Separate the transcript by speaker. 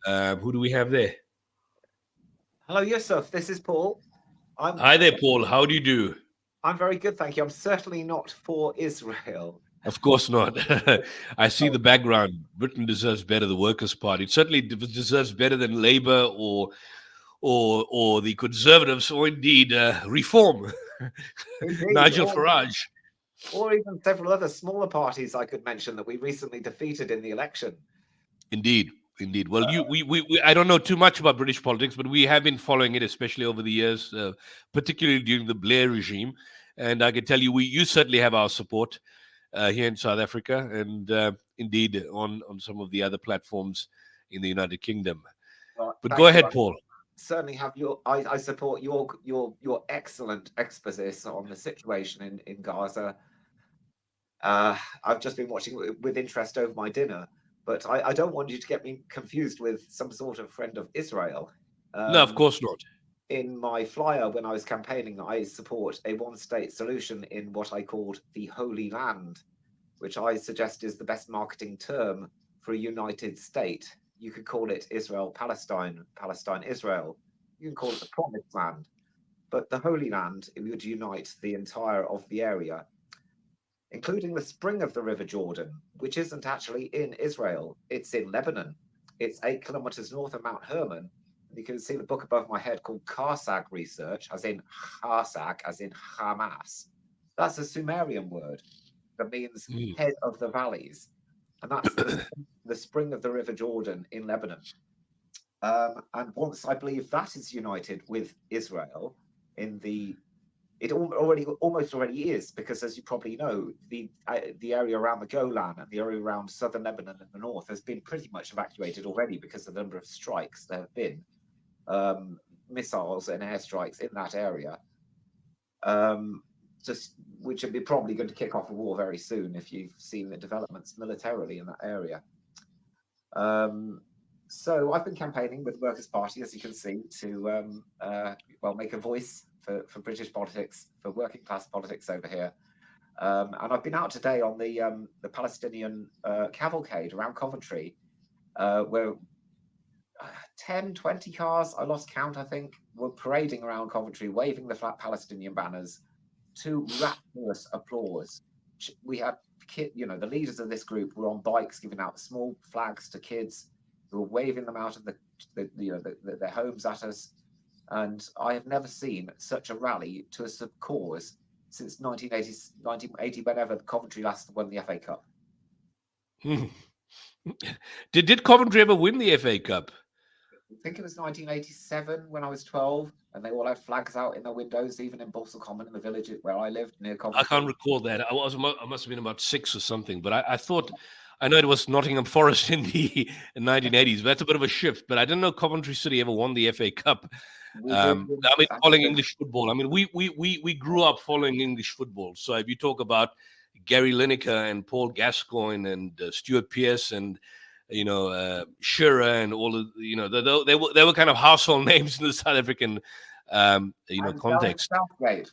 Speaker 1: Who do we have there?
Speaker 2: Hello, Yusuf. This is Paul. I'm
Speaker 1: Hi there, Paul. How do you do?
Speaker 2: I'm very good, thank you. I'm certainly not for Israel.
Speaker 1: Of course not. I see
Speaker 2: Oh,
Speaker 1: the background. Britain deserves better. The Workers' Party. It certainly deserves better than Labour or the Conservatives, or indeed Reform.
Speaker 2: indeed,
Speaker 1: Nigel Farage.
Speaker 2: or even several other smaller parties I could mention that we recently defeated in the election.
Speaker 1: Indeed, indeed. Well, I don't know too much about British politics, but we have been following it, especially over the years, particularly during the Blair regime. And I can tell you, you certainly have our support here in South Africa, and indeed on some of the other platforms in the United Kingdom. But go
Speaker 2: Thank you.
Speaker 1: ahead, Paul.
Speaker 2: Certainly have I support your excellent exposés on the situation in Gaza. I've just been watching with interest over my dinner, but I don't want you to get me confused with some sort of friend of Israel.
Speaker 1: No, of
Speaker 2: Um,
Speaker 1: course not.
Speaker 2: in my flyer when I was campaigning, I support a one-state solution in what I called the Holy Land, which I suggest is the best marketing term for a united state. You could call it Israel Palestine, Palestine Israel. You can call it the Promised Land, but the Holy Land, it would unite the entire of the area, including the spring of the River Jordan, which isn't actually in Israel. It's in Lebanon. It's 8 kilometers north of Mount Hermon. And you can see the book above my head called Karsag Research, as in Harsag, as in Hamas. That's a Sumerian word that means
Speaker 1: Mm.
Speaker 2: head of the valleys. And that's the spring of the River Jordan in Lebanon. And once I believe that is united with Israel in the it almost already is, because as you probably know, the area around the Golan and the area around southern Lebanon in the north has been pretty much evacuated already because of the number of strikes there have been, missiles and airstrikes in that area, just which are probably going to kick off a war very soon if you've seen the developments militarily in that area. So I've been campaigning with the Workers' Party, as you can see, to make a voice for British politics, for working class politics over here. And I've been out today on the Palestinian cavalcade around Coventry, where 10, 20 cars, I lost count, I think, were parading around Coventry, waving the flat Palestinian banners to rapturous applause. We had the leaders of this group were on bikes giving out small flags to kids who were waving them out of their homes at us. And I have never seen such a rally to a cause since 1980, whenever Coventry last won the FA Cup.
Speaker 1: Did Coventry ever win the FA Cup?
Speaker 2: I think it was 1987 when I was 12, and they all had flags out in their windows, even in Balsall Common in the village where I lived near Coventry.
Speaker 1: I can't recall that. I must have been about 6 or something, but I thought, I know it was Nottingham Forest in the 1980s. That's a bit of a shift, but I didn't know Coventry City ever won the FA Cup. Following English football. I mean, we grew up following English football. So if you talk about Gary Lineker and Paul Gascoigne and Stuart Pearce and Shearer and all of they were kind of household names in the South African context.
Speaker 2: Southgate.